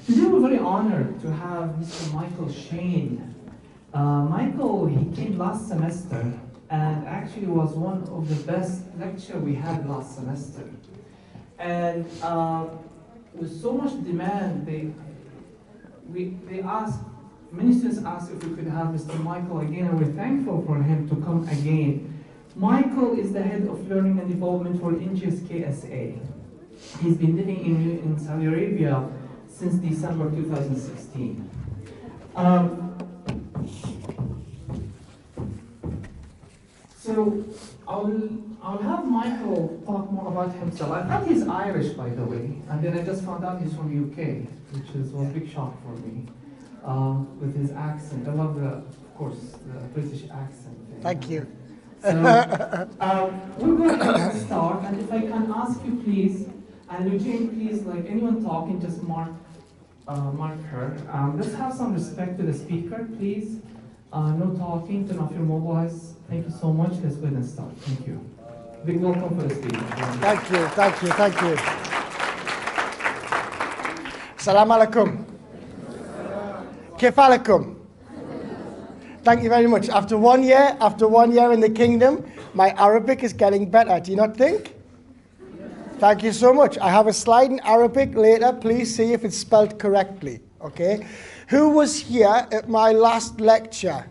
Today we're very honored to have Mr. Michael Shane. Michael, he came last semester and actually was one of the best lecture we had last semester. And with so much demand, they asked, many students asked if we could have Mr. Michael again, and we're thankful for him to come again. Michael is the head of learning and development for Ingeus KSA. He's been living in Saudi Arabia since December 2016. So I'll have Michael talk more about himself. I thought he's Irish, by the way, and then I just found out he's from UK, which was a big shock for me, with his accent. I love of course, the British accent. Thank you. So, we're going to start, and if I can ask you please, and Eugene, please, like anyone talking, just mark her. Let's have some respect to the speaker, please. No talking, turn off your mobiles. Thank you so much. Let's go ahead and start. Thank you. Big welcome for the speaker. Thank you, thank you, thank you. Salam alaikum. Kif alaikum. Thank you very much. After one year in the kingdom, my Arabic is getting better. Do you not think? Thank you so much. I have a slide in Arabic later. Please see if it's spelled correctly. Okay. Who was here at my last lecture?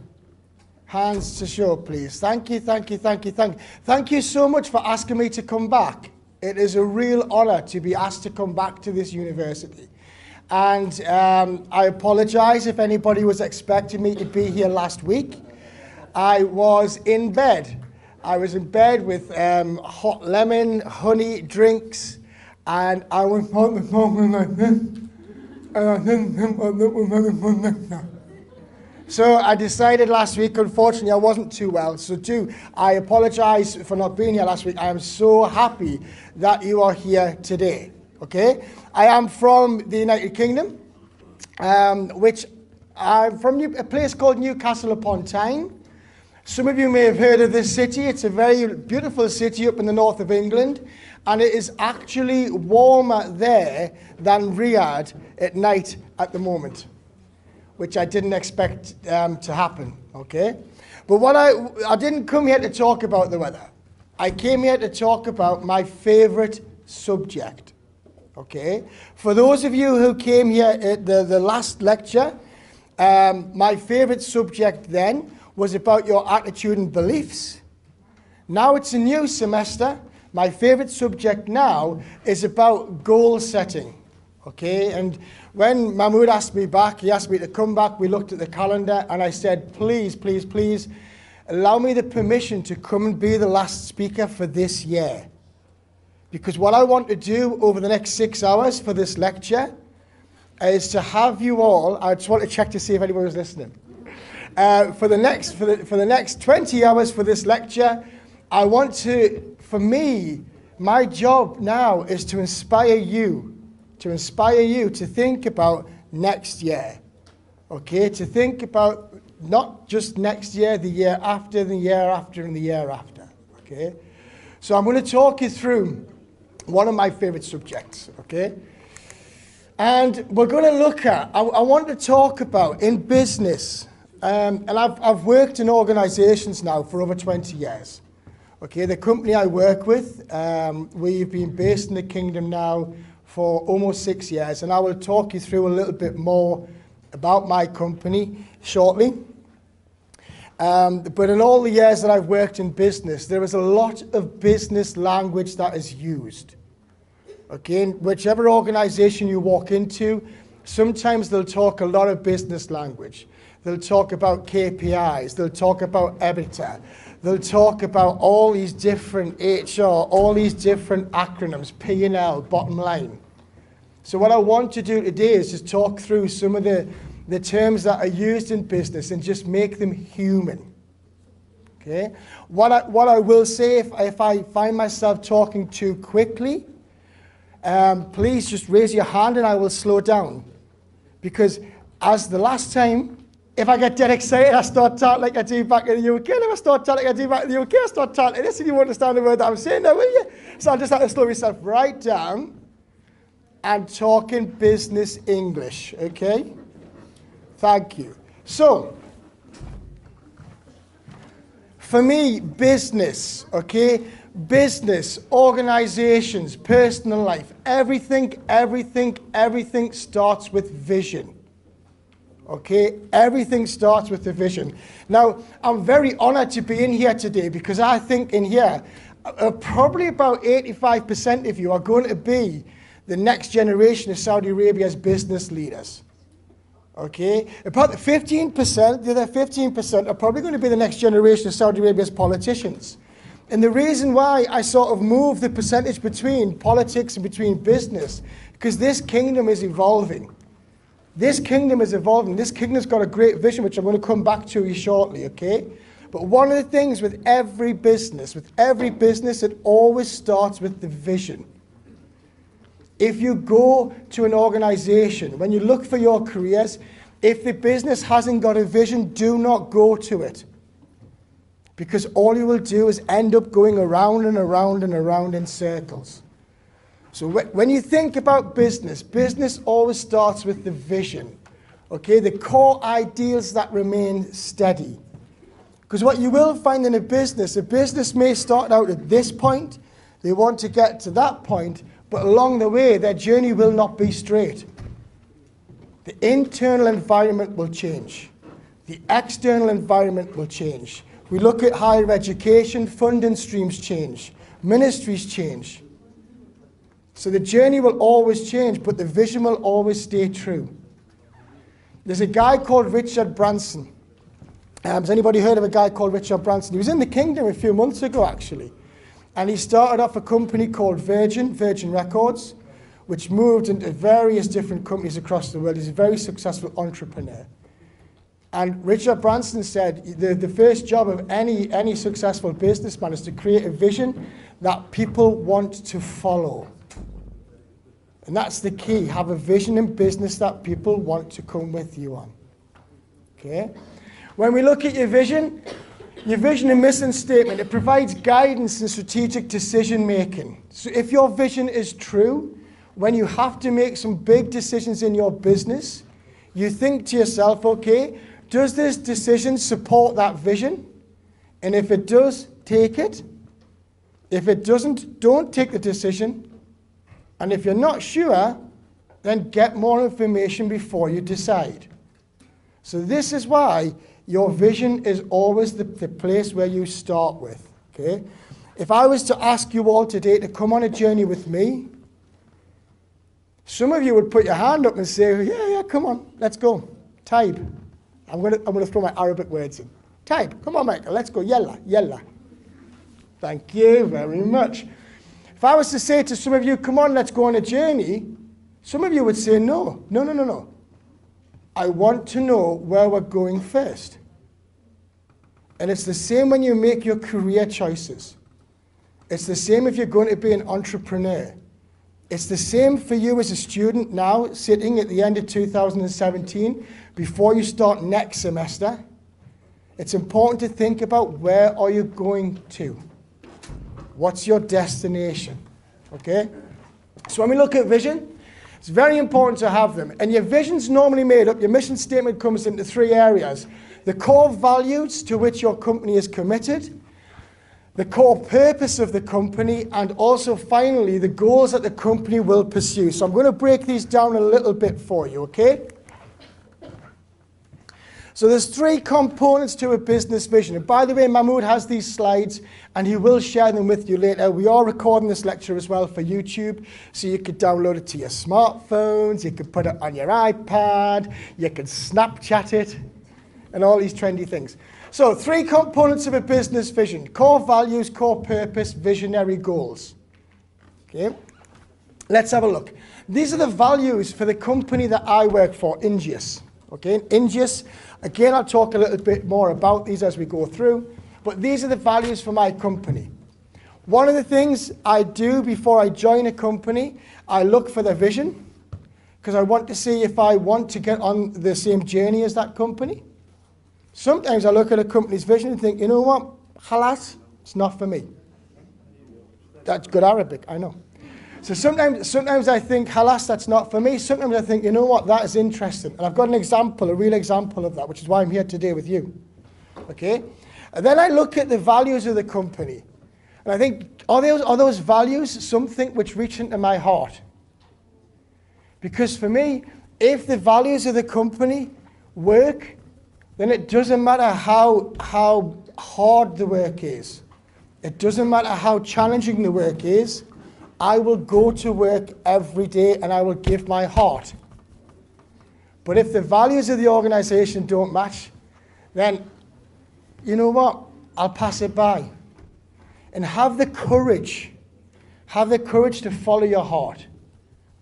Hands to show, please. Thank you, thank you, thank you, thank you. Thank you so much for asking me to come back. It is a real honor to be asked to come back to this university. And I apologize if anybody was expecting me to be here last week. I was in bed. I was in bed with hot lemon, honey drinks, and I was on the phone like this. So I decided last week, unfortunately, I wasn't too well. So I apologize for not being here last week. I am so happy that you are here today. Okay? I am from the United Kingdom, which I'm from a place called Newcastle upon Tyne. Some of you may have heard of this city. It's a very beautiful city up in the north of England, and it is actually warmer there than Riyadh at night at the moment, which I didn't expect to happen, okay? But what I didn't come here to talk about the weather. I came here to talk about my favorite subject, okay? For those of you who came here at the last lecture, my favorite subject then was about your attitude and beliefs. Now it's a new semester. My favorite subject now is about goal setting, okay? And when Mahmoud asked me back, he asked me to come back, we looked at the calendar, and I said, please, please, please, allow me the permission to come and be the last speaker for this year. Because what I want to do over the next 6 hours for this lecture is to have you all, I just want to check to see if anyone was listening. For the next 20 hours for this lecture, I want to, for me, my job now is to inspire you to think about next year, okay? To think about not just next year, the year after, the year after, and the year after, okay? So I'm going to talk you through one of my favorite subjects, okay? And we're going to look at, I want to talk about in business, and I've worked in organizations now for over 20 years. Okay, the company I work with, we've been based in the kingdom now for almost 6 years, and I will talk you through a little bit more about my company shortly. But in all the years that I've worked in business, there is a lot of business language that is used. Okay, in whichever organization you walk into, sometimes they'll talk a lot of business language. They'll talk about KPIs, they'll talk about EBITDA, they'll talk about all these different HR, all these different acronyms, P&L, bottom line. So what I want to do today is just talk through some of the terms that are used in business and just make them human. Okay? What I will say, if I find myself talking too quickly, please just raise your hand and I will slow down. Because as the last time, if I get dead excited, I start talking like I do back in the UK. And if I start talking like I do back in the UK, I start talking like this, and you won't understand the word that I'm saying now, will you? So I just have to slow myself right down and talking business English, okay? Thank you. So, for me, business, okay? Business, organizations, personal life, everything starts with vision. Okay, everything starts with the vision. Now, I'm very honored to be in here today because I think in here, probably about 85% of you are going to be the next generation of Saudi Arabia's business leaders. Okay, about 15%, the other 15% are probably going to be the next generation of Saudi Arabia's politicians. And the reason why I sort of move the percentage between politics and between business, because this kingdom is evolving. This kingdom is evolving. This kingdom's got a great vision, which I'm going to come back to you shortly, okay? But one of the things with every business, it always starts with the vision. If you go to an organization, when you look for your careers, if the business hasn't got a vision, do not go to it. Because all you will do is end up going around and around and around in circles. So when you think about business, business always starts with the vision. Okay, the core ideals that remain steady. Because what you will find in a business may start out at this point, they want to get to that point, but along the way, their journey will not be straight. The internal environment will change. The external environment will change. We look at higher education, funding streams change, ministries change. So the journey will always change, but the vision will always stay true. There's a guy called Richard Branson. Has anybody heard of a guy called Richard Branson? He was in the kingdom a few months ago, actually. And he started off a company called Virgin Records, which moved into various different companies across the world. He's a very successful entrepreneur. And Richard Branson said the first job of any successful businessman is to create a vision that people want to follow. And that's the key. Have a vision in business that people want to come with you on. Okay? When we look at your vision and mission statement, it provides guidance and strategic decision making. So if your vision is true, when you have to make some big decisions in your business, you think to yourself, okay, does this decision support that vision? And if it does, take it. If it doesn't, don't take the decision. And if you're not sure, then get more information before you decide. So this is why your vision is always the place where you start with. Okay? If I was to ask you all today to come on a journey with me, some of you would put your hand up and say, yeah, come on, let's go. Type. I'm gonna throw my Arabic words in. Type. Come on, Michael, let's go. Yalla. Thank you very much. If I was to say to some of you, come on, let's go on a journey, some of you would say, no. I want to know where we're going first. And it's the same when you make your career choices. It's the same if you're going to be an entrepreneur. It's the same for you as a student now, sitting at the end of 2017, before you start next semester. It's important to think about where are you going to? What's your destination? Okay? So when we look at vision, it's very important to have them. And your vision's normally made up, your mission statement comes into 3 areas. The core values to which your company is committed, the core purpose of the company, and also finally the goals that the company will pursue. So I'm going to break these down a little bit for you, okay? So there's 3 components to a business vision. And by the way, Mahmoud has these slides and he will share them with you later. We are recording this lecture as well for YouTube, so you could download it to your smartphones, you could put it on your iPad, you can Snapchat it, and all these trendy things. So 3 components of a business vision: core values, core purpose, visionary goals. Okay, let's have a look. These are the values for the company that I work for, Ingeus. Okay, Ingeus, again, I'll talk a little bit more about these as we go through, but these are the values for my company. One of the things I do before I join a company, I look for their vision, because I want to see if I want to get on the same journey as that company. Sometimes I look at a company's vision and think, you know what, halas, it's not for me. That's good Arabic, I know. So sometimes I think, halas, that's not for me. Sometimes I think, you know what, that is interesting. And I've got an example, a real example of that, which is why I'm here today with you. Okay? And then I look at the values of the company. And I think, are those values something which reach into my heart? Because for me, if the values of the company work, then it doesn't matter how hard the work is. It doesn't matter how challenging the work is. I will go to work every day and I will give my heart. But if the values of the organization don't match, then you know what? I'll pass it by. And have the courage to follow your heart.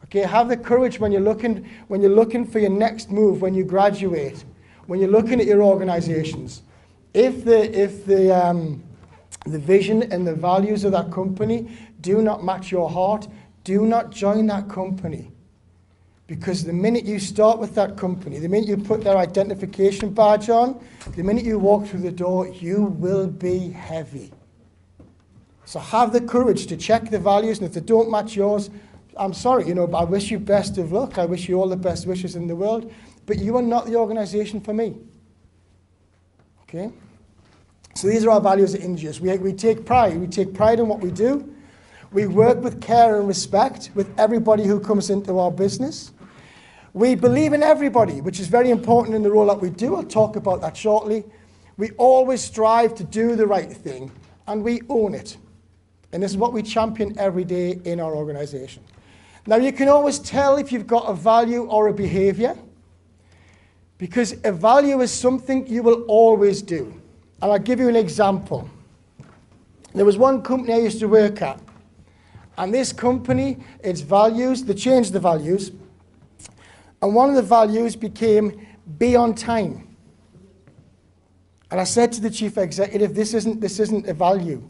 Okay, have the courage when you're looking for your next move, when you graduate, when you're looking at your organizations. If the vision and the values of that company do not match your heart, do not join that company. Because the minute you start with that company, the minute you put their identification badge on, the minute you walk through the door, you will be heavy. So have the courage to check the values, and if they don't match yours, I'm sorry, but I wish you best of luck. I wish you all the best wishes in the world, but you are not the organization for me. Okay? So these are our values at Ingeus. We take pride. We take pride in what we do. We work with care and respect with everybody who comes into our business. We believe in everybody, which is very important in the role that we do. I'll talk about that shortly. We always strive to do the right thing, and we own it. And this is what we champion every day in our organization. Now, you can always tell if you've got a value or a behavior, because a value is something you will always do. And I'll give you an example. There was one company I used to work at, and this company, its values, they changed the values, and one of the values became be on time. And I said to the chief executive, this isn't a value.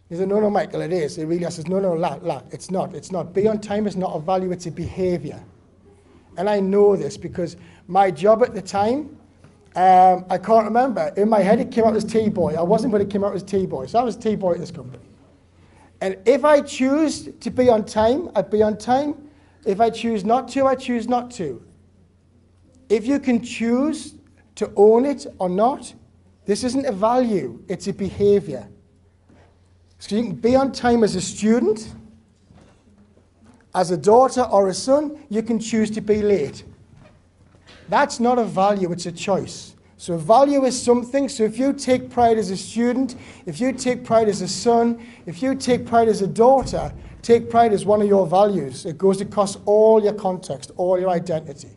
He said, no, Michael, it is. It really is. I said, no, it's not. Be on time is not a value, it's a behavior. And I know this because my job at the time, I can't remember. In my head, it came out as T-boy. I wasn't, but it came out as T-boy. So I was T-boy at this company. And if I choose to be on time, I'd be on time. If I choose not to, I choose not to. If you can choose to own it or not, this isn't a value, it's a behavior. So you can be on time as a student, as a daughter or a son, you can choose to be late. That's not a value, it's a choice. So a value is something, so if you take pride as a student, if you take pride as a son, if you take pride as a daughter, take pride as one of your values. It goes across all your context, all your identity.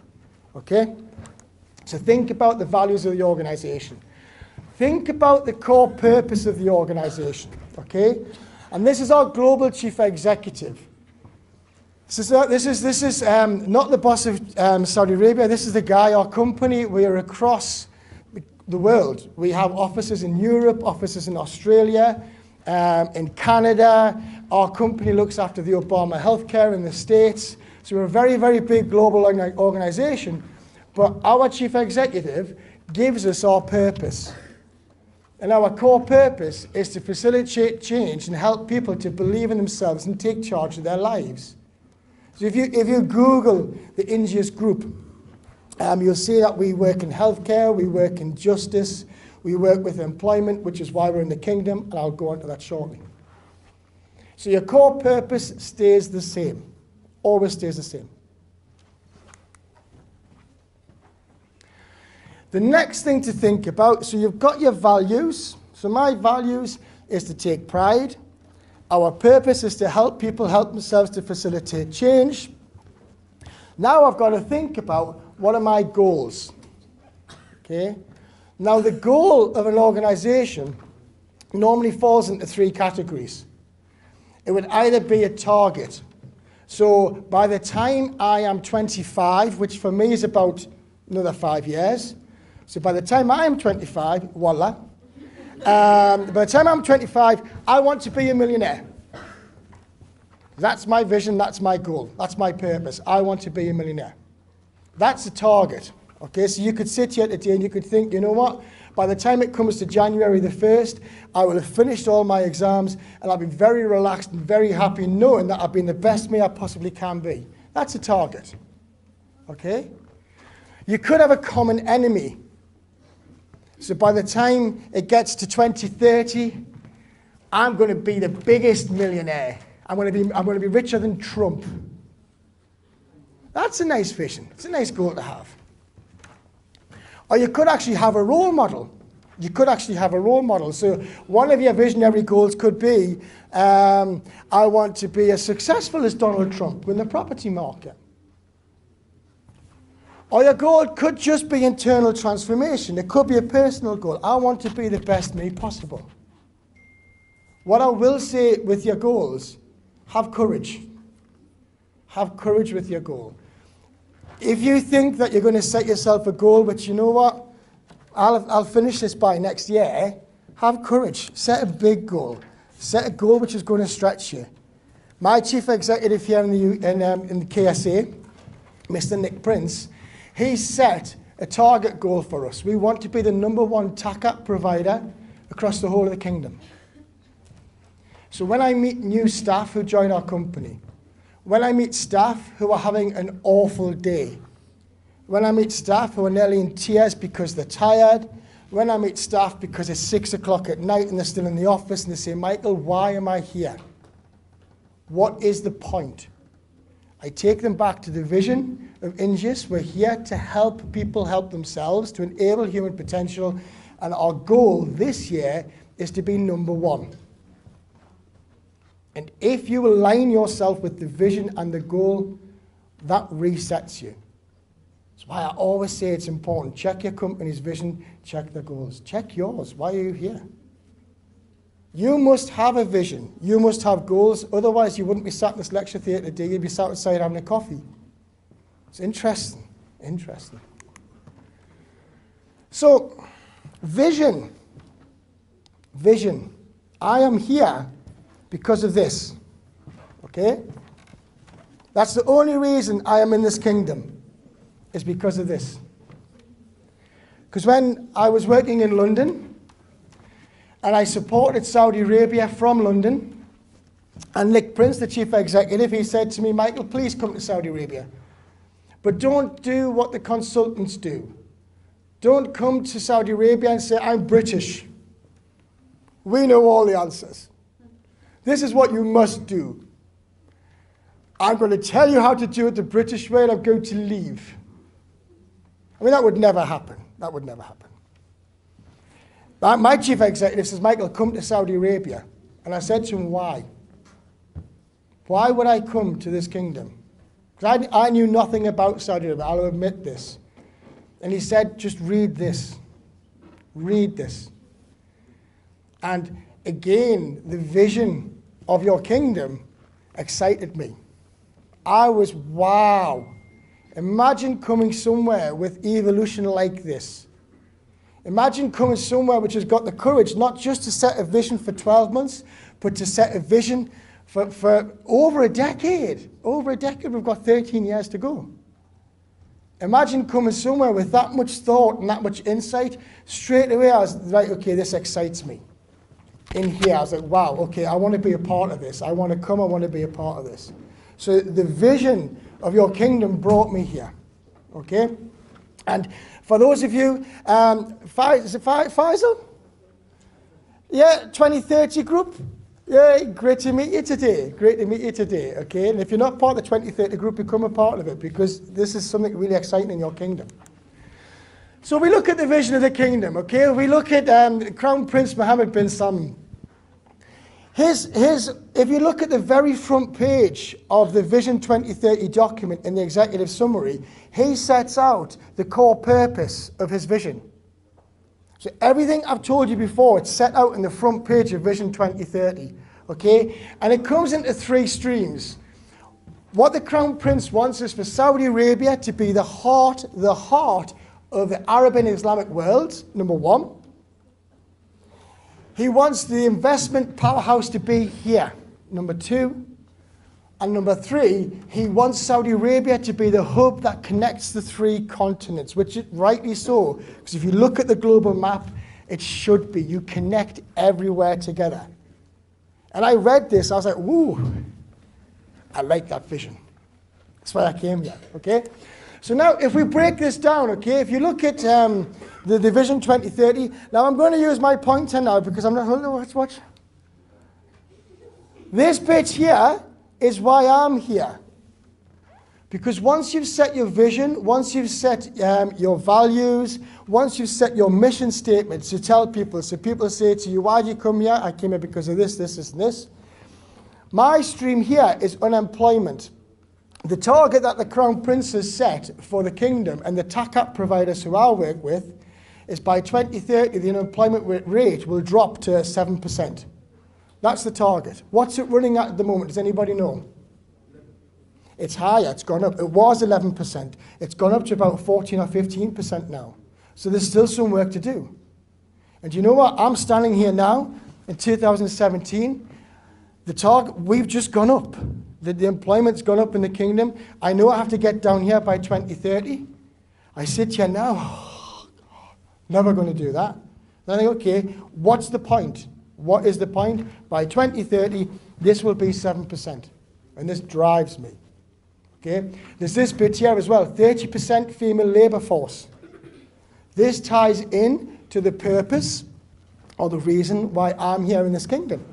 Okay? So think about the values of the organization. Think about the core purpose of the organization. Okay? And this is our global chief executive. This is not the boss of Saudi Arabia. This is the guy, our company. We are across the world. We have offices in Europe, offices in Australia, in Canada. Our company looks after the Obama healthcare in the States. So we're a very, very big global organization. But our chief executive gives us our purpose. And our core purpose is to facilitate change and help people to believe in themselves and take charge of their lives. So if you Google the Ingeus Group, you'll see that we work in healthcare, we work in justice, we work with employment, which is why we're in the kingdom, and I'll go on to that shortly. So your core purpose stays the same, always stays the same. The next thing to think about, so you've got your values. So my values is to take pride. Our purpose is to help people help themselves to facilitate change. Now I've got to think about what are my goals. Okay? Now the goal of an organization normally falls into three categories. It would either be a target. So by the time I am 25, which for me is about another 5 years, so by the time I am 25, voila. By the time I'm 25, I want to be a millionaire. That's my vision, that's my goal, that's my purpose. I want to be a millionaire. That's a target. Okay, so you could sit here today and you could think, you know what? By the time it comes to January the 1st, I will have finished all my exams and I'll be very relaxed and very happy knowing that I've been the best me I possibly can be. That's a target. Okay? You could have a common enemy. So by the time it gets to 2030, I'm going to be the biggest millionaire. I'm going to be richer than Trump. That's a nice vision. It's a nice goal to have. Or you could actually have a role model. You could actually have a role model. So one of your visionary goals could be, I want to be as successful as Donald Trump in the property market. Or your goal could just be internal transformation. It could be a personal goal. I want to be the best me possible. What I will say with your goals, have courage. Have courage with your goal. If you think that you're going to set yourself a goal, but you know what, I'll finish this by next year, have courage. Set a big goal. Set a goal which is going to stretch you. My chief executive here in the KSA, Mr. Nick Prince, he set a target goal for us. We want to be the #1 TAQAT provider across the whole of the kingdom. So when I meet new staff who join our company, when I meet staff who are having an awful day, when I meet staff who are nearly in tears because they're tired, when I meet staff because it's 6 o'clock at night and they're still in the office and they say, Michael, why am I here? What is the point? I take them back to the vision of Ingeus. We're here to help people help themselves, to enable human potential, and our goal this year is to be #1. And if you align yourself with the vision and the goal, that resets you. That's why I always say it's important. Check your company's vision, check the goals. Check yours. Why are you here? You must have a vision. You must have goals. Otherwise, you wouldn't be sat in this lecture theatre today. You'd be sat outside having a coffee. It's interesting. Interesting. So, vision. Vision. I am here because of this. Okay? That's the only reason I am in this kingdom, is because of this. Because when I was working in London, and I supported Saudi Arabia from London, and Nick Prince, the chief executive, he said to me, Michael, please come to Saudi Arabia. But don't do what the consultants do. Don't come to Saudi Arabia and say, I'm British. We know all the answers. This is what you must do. I'm going to tell you how to do it the British way, and I'm going to leave. I mean, that would never happen. That would never happen. My chief executive says, Michael, come to Saudi Arabia. And I said to him, why? Why would I come to this kingdom? Because I knew nothing about Saudi Arabia. I'll admit this. And he said, just read this. Read this. And again, the vision of your kingdom excited me. I was, wow. Imagine coming somewhere with evolution like this. Imagine coming somewhere which has got the courage not just to set a vision for 12 months, but to set a vision for over a decade. Over a decade, we've got 13 years to go. Imagine coming somewhere with that much thought and that much insight. Straight away, I was like, okay, this excites me. In here, I was like, wow, okay, I want to be a part of this. I want to come, I want to be a part of this. So the vision of your kingdom brought me here, okay? And for those of you, is it Faisal? Yeah, 2030 group. Yeah, great to meet you today. Great to meet you today, okay? And if you're not part of the 2030 group, become a part of it, because this is something really exciting in your kingdom. So we look at the vision of the kingdom, okay? We look at Crown Prince Mohammed bin Salman. If you look at the very front page of the Vision 2030 document in the executive summary, he sets out the core purpose of his vision. So everything I've told you before, it's set out in the front page of Vision 2030, okay? And it comes into 3 streams. What the Crown Prince wants is for Saudi Arabia to be the heart of the Arab and Islamic world, #1. He wants the investment powerhouse to be here, #2. And #3, he wants Saudi Arabia to be the hub that connects the 3 continents, which is rightly so. Because if you look at the global map, It should be. You connect everywhere together. And I read this, I was like, woo, I like that vision. That's why I came here, okay? So now, if we break this down, okay, if you look at the Vision 2030, now I'm going to use my pointer now because I'm not, watch. This bit here is why I'm here. Because once you've set your vision, once you've set your values, once you've set your mission statements to tell people, so people say to you, why did you come here? I came here because of this, this, this, and this. My stream here is unemployment. The target that the Crown Prince has set for the kingdom and the TAQAT providers who I work with is by 2030, the unemployment rate will drop to 7%. That's the target. What's it running at the moment? Does anybody know? It's higher. It's gone up. It was 11%. It's gone up to about 14 or 15% now. So there's still some work to do. And you know what? I'm standing here now in 2017. The target, we've just gone up. The employment's gone up in the kingdom. I know I have to get down here by 2030. I sit here now, oh, God, never going to do that. Then I think, okay, what's the point? What is the point? By 2030, this will be 7%. And this drives me. Okay? There's this bit here as well, 30% female labour force. This ties in to the purpose or the reason why I'm here in this kingdom.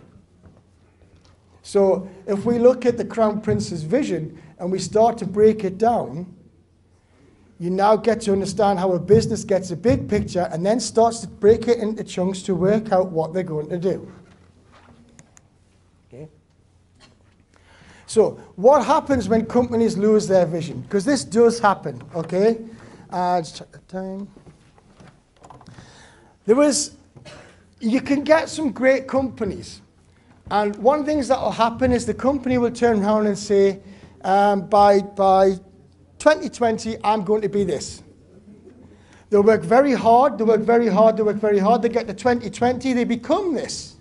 So if we look at the Crown Prince's vision and we start to break it down, you now get to understand how a business gets a big picture and then starts to break it into chunks to work out what they're going to do. Okay? So what happens when companies lose their vision? Because this does happen, okay? Let's check the time. You can get some great companies. And one of the things that will happen is the company will turn around and say, by 2020, I'm going to be this. They'll work very hard, they'll work very hard, they'll work very hard. They get to 2020, they become this.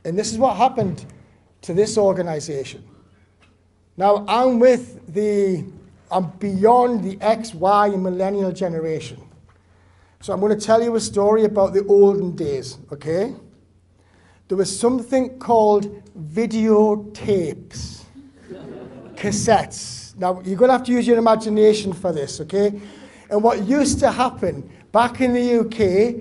And this is what happened to this organization. Now, I'm beyond the X, Y, and millennial generation. So I'm going to tell you a story about the olden days, okay? There was something called videotapes, cassettes. Now, you're going to have to use your imagination for this, okay? And what used to happen back in the UK,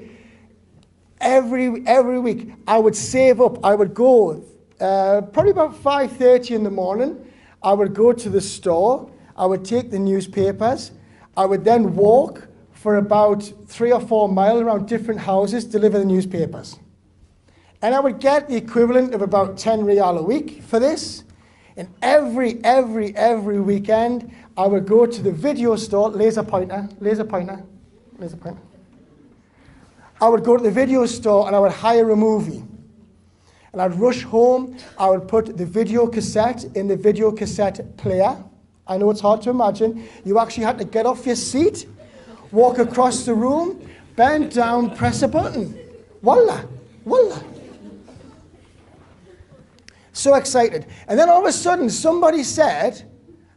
every week, I would save up. I would go probably about 5:30 in the morning. I would go to the store. I would take the newspapers. I would then walk for about 3 or 4 miles around different houses, deliver the newspapers. And I would get the equivalent of about 10 Riyal a week for this. And every weekend, I would go to the video store, laser pointer. I would go to the video store and I would hire a movie. And I'd rush home, I would put the video cassette in the video cassette player. I know it's hard to imagine. You actually had to get off your seat, walk across the room, bend down, press a button. Voila, voila. So excited. And then all of a sudden, somebody said,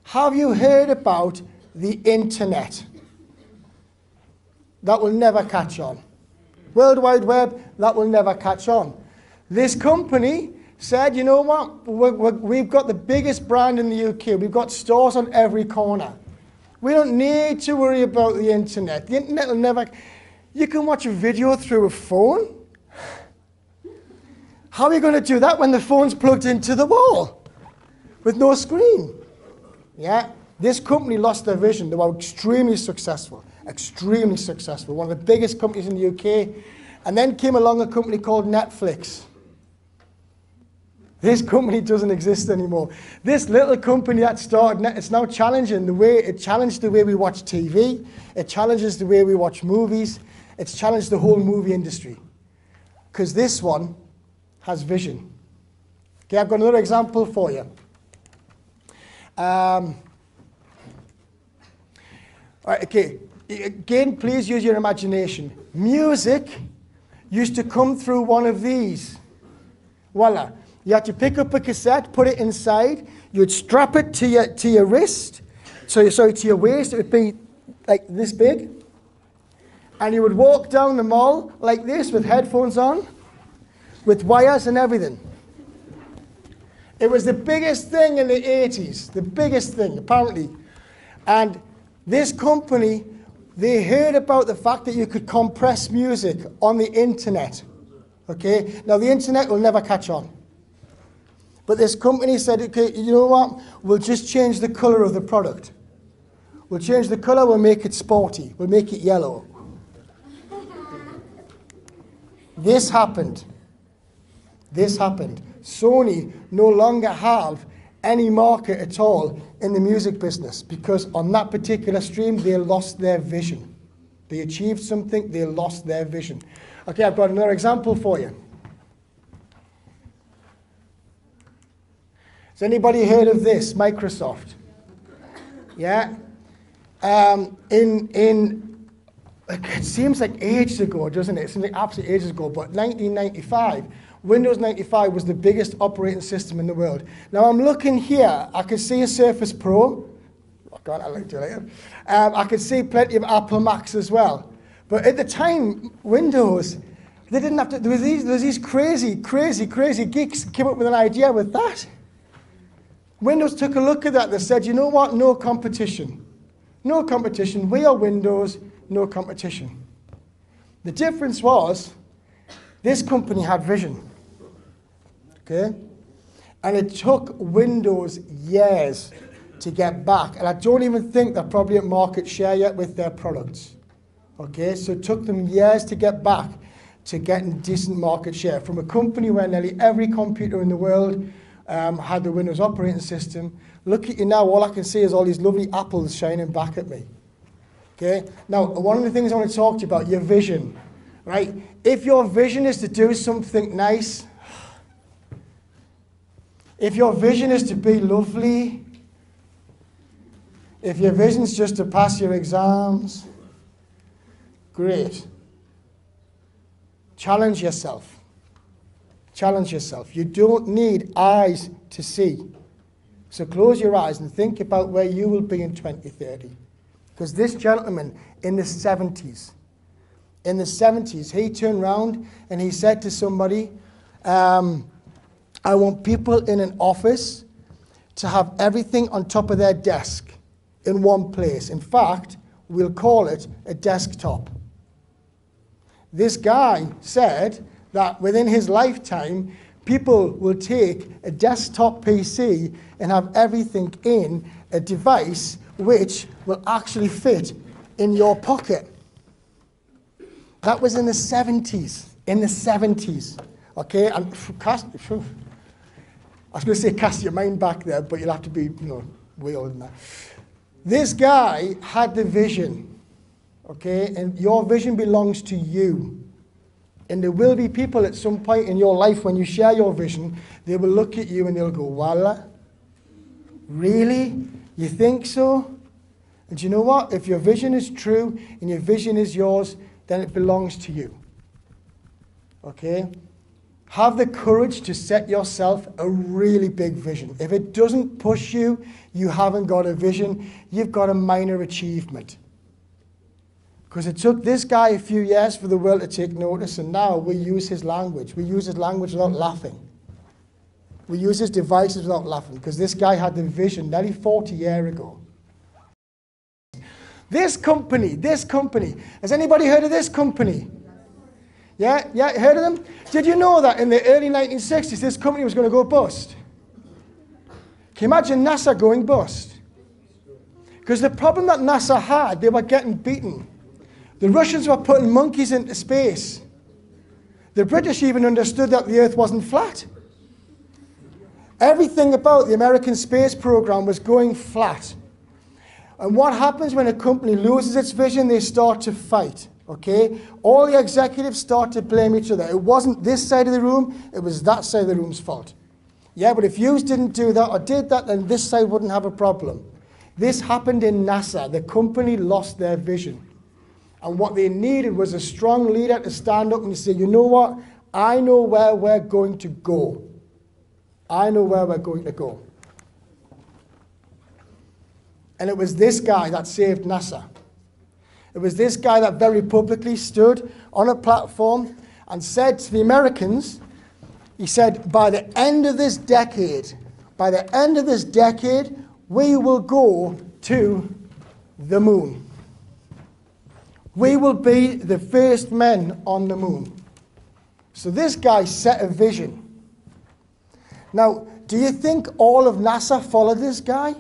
have you heard about the internet? That will never catch on. World Wide Web, that will never catch on. This company said, you know what, we've got the biggest brand in the UK. We've got stores on every corner. We don't need to worry about the internet. The internet will never... You can watch a video through a phone. How are you going to do that when the phone's plugged into the wall with no screen? Yeah, this company lost their vision. They were extremely successful, one of the biggest companies in the UK. And then came along a company called Netflix. This company doesn't exist anymore. This little company that started, it's now challenging it challenged the way we watch TV. It challenges the way we watch movies. It's challenged the whole movie industry. Because this one has vision. Okay, I've got another example for you. All right, okay, again, please use your imagination. Music used to come through one of these. Voila. You had to pick up a cassette, put it inside, you'd strap it to your wrist, to your waist, it would be like this big, And you would walk down the mall like this with headphones on, with wires and everything. It was the biggest thing in the 80s, the biggest thing, apparently. And this company, they heard about the fact that you could compress music on the internet. Okay? Now, the internet will never catch on. But this company said, okay, you know what? We'll just change the color of the product. We'll change the color, we'll make it sporty. We'll make it yellow. This happened. This happened. Sony no longer have any market at all in the music business because on that particular stream, they lost their vision. They achieved something, they lost their vision. Okay, I've got another example for you. Has anybody heard of this? Microsoft. Yeah? It seems like ages ago, doesn't it? It seems like absolutely ages ago, but 1995, Windows 95 was the biggest operating system in the world. Now I'm looking here, I can see a Surface Pro. Oh God, I'll link to it later. I could see plenty of Apple Macs as well. But at the time, Windows, they didn't have to, there was these crazy geeks came up with an idea with that. Windows took a look at that, they said, you know what, no competition. No competition, we are Windows, no competition. The difference was, this company had vision. Okay? And it took Windows years to get back. And I don't even think they're probably at market share yet with their products. Okay? So it took them years to get back to getting decent market share. From a company where nearly every computer in the world had the Windows operating system. Look at you now, all I can see is all these lovely apples shining back at me. Okay? Now, one of the things I want to talk to you about, your vision. Right? If your vision is to do something nice, if your vision is to be lovely, if your vision is just to pass your exams, great. Challenge yourself. Challenge yourself. You don't need eyes to see. So close your eyes and think about where you will be in 2030. Because this gentleman in the 70s, he turned around and he said to somebody, I want people in an office to have everything on top of their desk in one place. In fact, we'll call it a desktop. This guy said that within his lifetime, people will take a desktop PC and have everything in a device which will actually fit in your pocket. That was in the 70s. In the 70s. Okay? And I was going to say cast your mind back there, but you'll have to be, way older than that. This guy had the vision. Okay? And your vision belongs to you. And there will be people at some point in your life when you share your vision, they will look at you and they'll go, Wallah? Really? You think so? And you know what? If your vision is true and your vision is yours, then it belongs to you. Okay? Have the courage to set yourself a really big vision. If it doesn't push you, you haven't got a vision, you've got a minor achievement. Because it took this guy a few years for the world to take notice, and now we use his language. We use his language without laughing. We use his devices without laughing, because this guy had the vision nearly 40 years ago. This company, has anybody heard of this company? Yeah, heard of them? Did you know that in the early 1960s, this company was going to go bust? Can you imagine NASA going bust? Because the problem that NASA had, they were getting beaten. The Russians were putting monkeys into space. The British even understood that the Earth wasn't flat. Everything about the American space program was going flat. And what happens when a company loses its vision? They start to fight. Okay? All the executives start to blame each other. It wasn't this side of the room, it was that side of the room's fault. Yeah, but if you didn't do that or did that, then this side wouldn't have a problem. This happened in NASA. The company lost their vision. And what they needed was a strong leader to stand up and say, you know what? I know where we're going to go. I know where we're going to go. And it was this guy that saved NASA. It was this guy that very publicly stood on a platform and said to the Americans, he said, by the end of this decade, we will go to the moon. We will be the first men on the moon. So this guy set a vision. Now, do you think all of NASA followed this guy?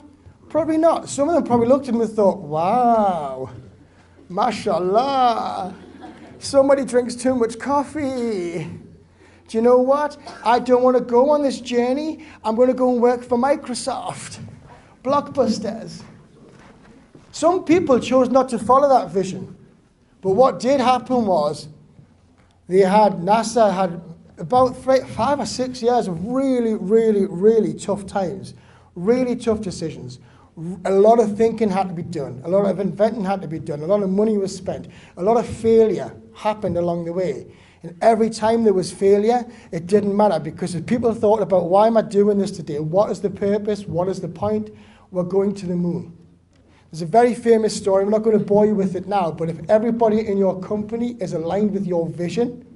Probably not. Some of them probably looked at him and thought, wow, mashallah, somebody drinks too much coffee. Do you know what? I don't want to go on this journey. I'm going to go and work for Microsoft. Blockbusters. Some people chose not to follow that vision. But what did happen was NASA had about 5 or 6 years of really, really, really tough times, really tough decisions. A lot of thinking had to be done. A lot of inventing had to be done. A lot of money was spent. A lot of failure happened along the way. And every time there was failure, it didn't matter, because if people thought about, why am I doing this today? What is the purpose? What is the point? We're going to the moon. There's a very famous story. I'm not going to bore you with it now, but if everybody in your company is aligned with your vision,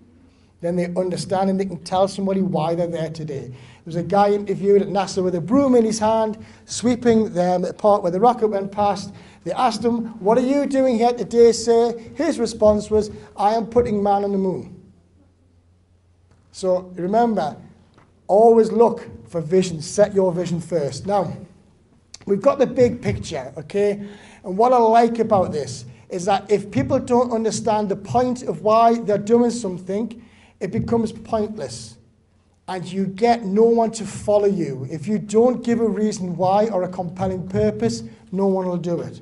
then they understand and they can tell somebody why they're there today. There was a guy interviewed at NASA with a broom in his hand, sweeping the part where the rocket went past. They asked him, what are you doing here today, sir? His response was, I am putting man on the moon. So remember, always look for vision. Set your vision first. Now, we've got the big picture, okay? And what I like about this is that if people don't understand the point of why they're doing something, it becomes pointless. And you get no one to follow you. If you don't give a reason why or a compelling purpose, no one will do it.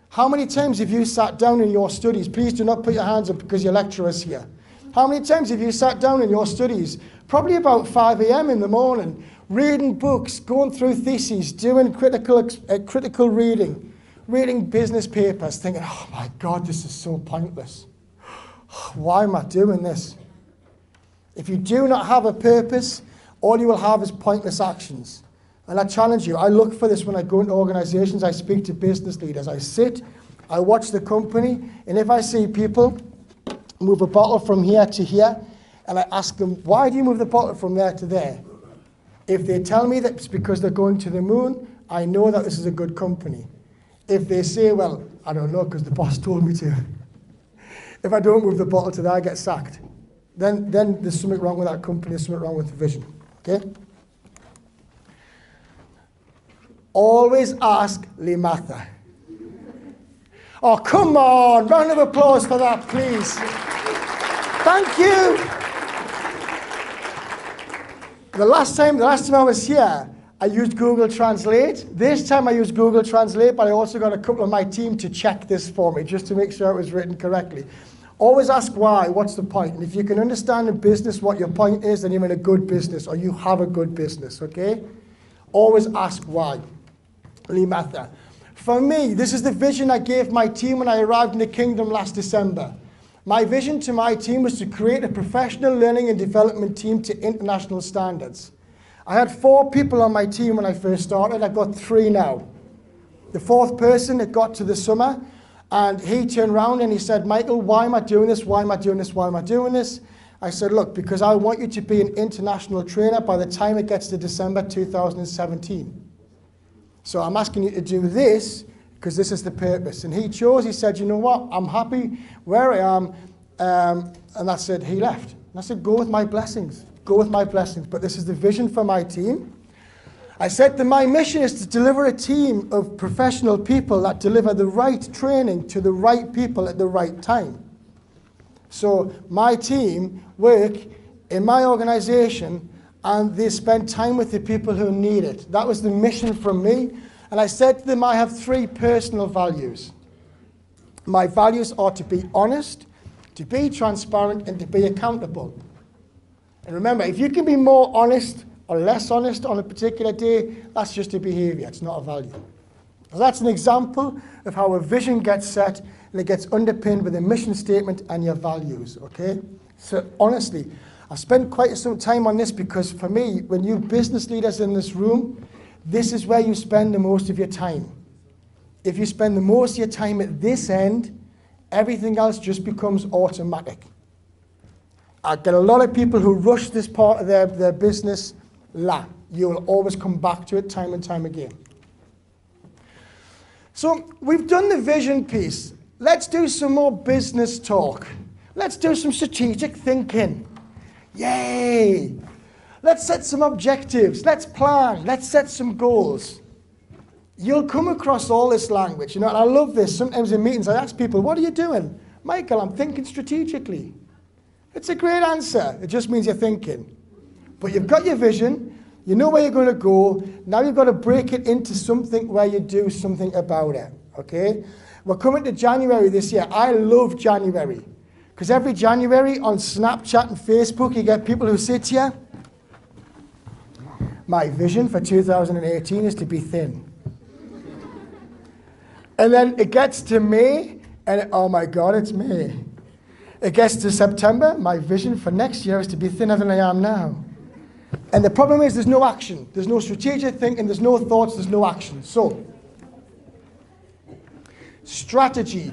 How many times have you sat down in your studies? Please do not put your hands up because your lecturer is here. How many times have you sat down in your studies, probably about 5 a.m. in the morning, reading books, going through theses, doing critical reading, reading business papers, thinking, oh my God, this is so pointless. Why am I doing this? If you do not have a purpose, all you will have is pointless actions. And I challenge you, I look for this when I go into organizations, I speak to business leaders, I sit, I watch the company, and if I see people move a bottle from here to here, and I ask them, why do you move the bottle from there to there? If they tell me that it's because they're going to the moon, I know that this is a good company. If they say, well, I don't know, because the boss told me to. If I don't move the bottle to there, I get sacked. Then there's something wrong with that company, there's something wrong with the vision, okay? Always ask Limatha. Oh, come on, round of applause for that, please. Thank you. The last time I was here, I used Google Translate. This time I used Google Translate, but I also got a couple of my team to check this for me, just to make sure it was written correctly. Always ask why, what's the point? And if you can understand in business what your point is, then you're in a good business, or you have a good business, okay? Always ask why. Limatha. For me, this is the vision I gave my team when I arrived in the kingdom last December. My vision to my team was to create a professional learning and development team to international standards. I had 4 people on my team when I first started. I've got 3 now. The 4th person that got to the summer, and he turned around and he said, Michael, why am I doing this? Why am I doing this? Why am I doing this? I said, look, because I want you to be an international trainer by the time it gets to December 2017. So I'm asking you to do this because this is the purpose. And he chose, he said, you know what, I'm happy where I am. And that's it, he left. And I said, go with my blessings. Go with my blessings. But this is the vision for my team. I said that my mission is to deliver a team of professional people that deliver the right training to the right people at the right time. So my team work in my organization and they spend time with the people who need it. That was the mission from me. And I said to them, I have 3 personal values. My values are to be honest, to be transparent, and to be accountable. And remember, if you can be more honest or less honest on a particular day, that's just a behavior, it's not a value. So that's an example of how a vision gets set and it gets underpinned with a mission statement and your values, okay? So honestly, I've spent quite some time on this because for me, when you business leaders in this room, this is where you spend the most of your time. If you spend the most of your time at this end, Everything else just becomes automatic. I get a lot of people who rush this part of their business. You'll always come back to it time and time again. So we've done the vision piece. Let's do some more business talk. Let's do some strategic thinking. Yay! Let's set some objectives. Let's plan. Let's set some goals. You'll come across all this language, and I love this. Sometimes in meetings I ask people, what are you doing? Michael, I'm thinking strategically. It's a great answer. It just means you're thinking. But you've got your vision. You know where you're going to go. Now you've got to break it into something where you do something about it. Okay? We're coming to January this year. I love January. Because every January on Snapchat and Facebook, you get people who say to you, my vision for 2018 is to be thin. And then it gets to May, and oh my God, it's May. It gets to September, my vision for next year is to be thinner than I am now. And the problem is there's no action. There's no strategic thinking, there's no thoughts, there's no action. So, strategy.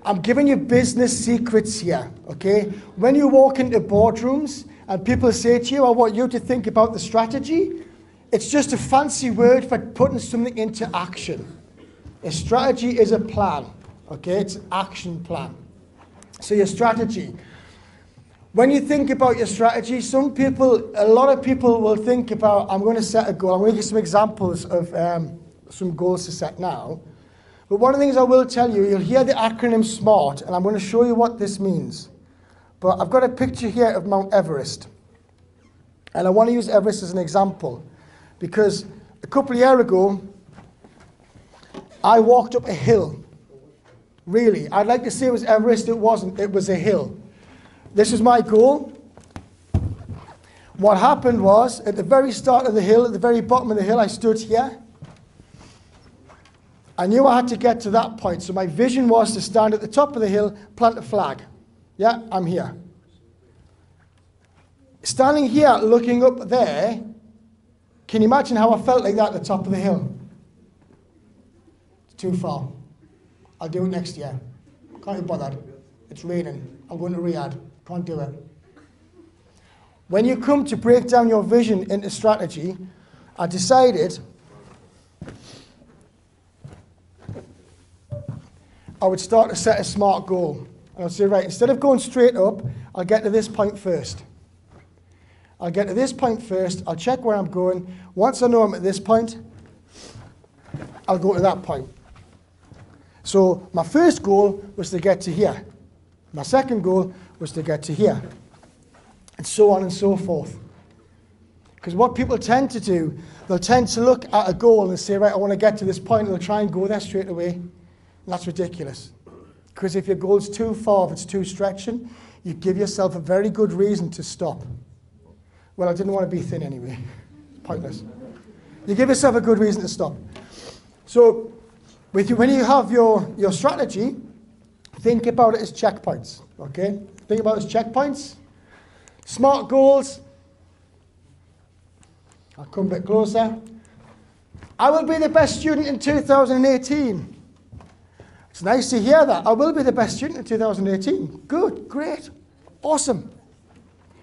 I'm giving you business secrets here, okay? When you walk into boardrooms and people say to you, I want you to think about the strategy, it's just a fancy word for putting something into action. A strategy is a plan, okay? It's an action plan. So your strategy. When you think about your strategy, a lot of people will think about, I'm going to set a goal. I'm going to give some examples of some goals to set now. But one of the things I will tell you, you'll hear the acronym SMART, and I'm going to show you what this means. But I've got a picture here of Mount Everest. And I want to use Everest as an example. Because a couple of years ago, I walked up a hill. Really, I'd like to say it was Everest, it wasn't. It was a hill. This was my goal. What happened was, at the very start of the hill, at the very bottom of the hill, I stood here. I knew I had to get to that point, so my vision was to stand at the top of the hill, plant a flag. Yeah, I'm here. Standing here, looking up there, can you imagine how I felt like that at the top of the hill? It's too far. I'll do it next year. Can't be bothered. It's raining. I'm going to Riyadh. Can't do it. When you come to break down your vision into strategy, I decided I would start to set a SMART goal. And I'd say, right, instead of going straight up, I'll get to this point first. I'll get to this point first. I'll check where I'm going. Once I know I'm at this point, I'll go to that point. So my first goal was to get to here. My second goal was to get to here. And so on and so forth. Because what people tend to do, they'll tend to look at a goal and say, right, I want to get to this point, and they'll try and go there straight away. And that's ridiculous. Because if your goal's too far, if it's too stretching, you give yourself a very good reason to stop. Well, I didn't want to be thin anyway. Pointless. You give yourself a good reason to stop. So when you have your strategy, think about it as checkpoints. Okay? Think about it as checkpoints. SMART goals. I'll come a bit closer. I will be the best student in 2018. It's nice to hear that. I will be the best student in 2018. Good, great, awesome.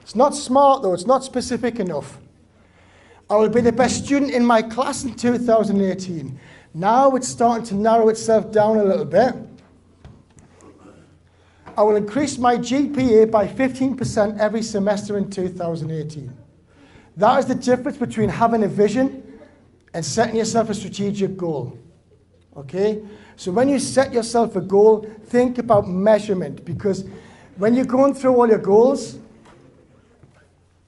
It's not SMART though, it's not specific enough. I will be the best student in my class in 2018. Now it's starting to narrow itself down a little bit. I will increase my GPA by 15% every semester in 2018. That is the difference between having a vision and setting yourself a strategic goal. Okay? So when you set yourself a goal, think about measurement, because when you're going through all your goals,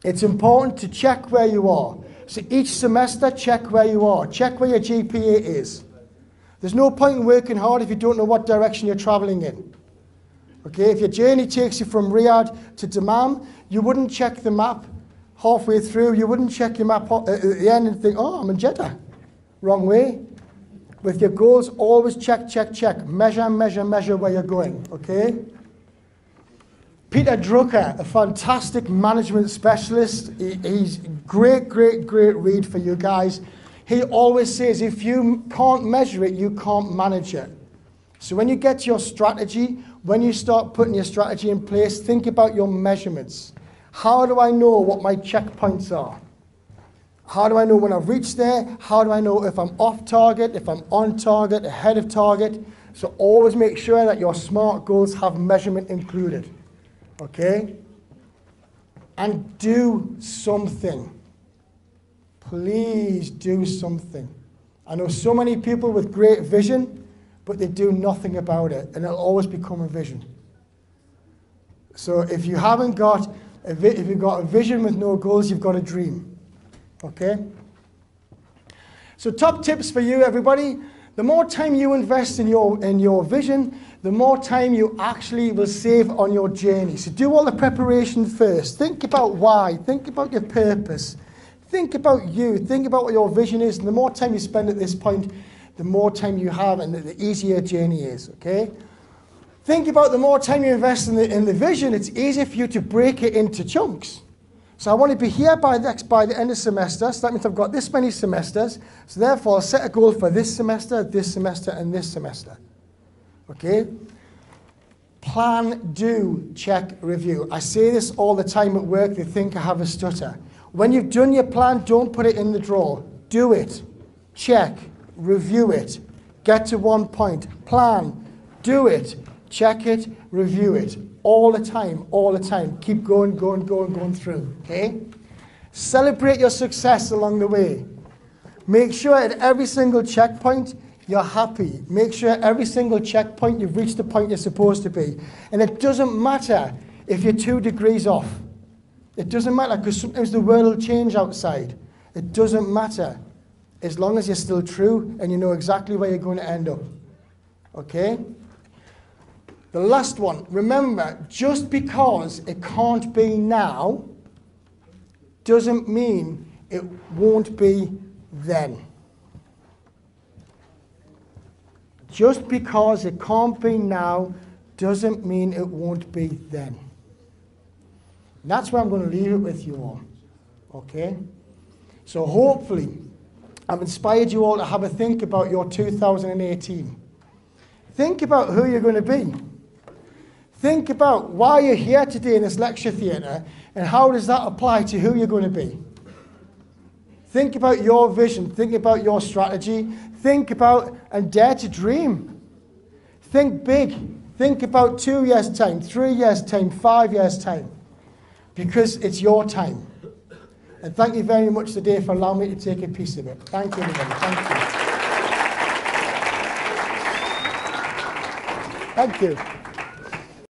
it's important to check where you are. So each semester, check where you are. Check where your GPA is. There's no point in working hard if you don't know what direction you're traveling in. Okay, if your journey takes you from Riyadh to Dammam, you wouldn't check the map halfway through. You wouldn't check your map at the end and think, oh, I'm in Jeddah. Wrong way. With your goals, always check, check, check. Measure, measure, measure where you're going. Okay? Peter Drucker, a fantastic management specialist. He's great, great, great read for you guys. He always says, if you can't measure it, you can't manage it. So when you get to your strategy, when you start putting your strategy in place, think about your measurements. How do I know what my checkpoints are? How do I know when I've reached there? How do I know if I'm off target, if I'm on target, ahead of target? So always make sure that your SMART goals have measurement included. Okay? And do something. Please do something. I know so many people with great vision, but they do nothing about it, and it'll always become a vision. So if you haven't got if you've got a vision with no goals, you've got a dream. Okay? So top tips for you, everybody. The more time you invest in your vision, the more time you actually will save on your journey. So do all the preparation first. Think about why. Think about your purpose. Think about you. Think about what your vision is. And the more time you spend at this point, the more time you have and the easier journey is. Okay? Think about the more time you invest in the vision, it's easier for you to break it into chunks. So I want to be here by the end of semester. So that means I've got this many semesters. So therefore, I'll set a goal for this semester, and this semester. Okay? Plan, do, check, review. I say this all the time at work. They think I have a stutter. When you've done your plan, don't put it in the drawer. Do it. Check. Review it. Get to one point. Plan. Do it. Check it. Review it. All the time. All the time. Keep going through. Okay? Celebrate your success along the way. Make sure at every single checkpoint you're happy. Make sure at every single checkpoint you've reached the point you're supposed to be. And it doesn't matter if you're 2 degrees off. It doesn't matter, because sometimes the world will change outside. It doesn't matter, as long as you're still true and you know exactly where you're going to end up. Okay? The last one, remember, just because it can't be now doesn't mean it won't be then. Just because it can't be now doesn't mean it won't be then. And that's where I'm going to leave it with you all. Okay? So hopefully, I've inspired you all to have a think about your 2018. Think about who you're going to be. Think about why you're here today in this lecture theatre, and how does that apply to who you're going to be. Think about your vision. Think about your strategy. Think about and dare to dream. Think big. Think about 2 years' time, 3 years' time, 5 years' time. Because it's your time. And thank you very much today for allowing me to take a piece of it. Thank you, everybody. Thank you. Thank you.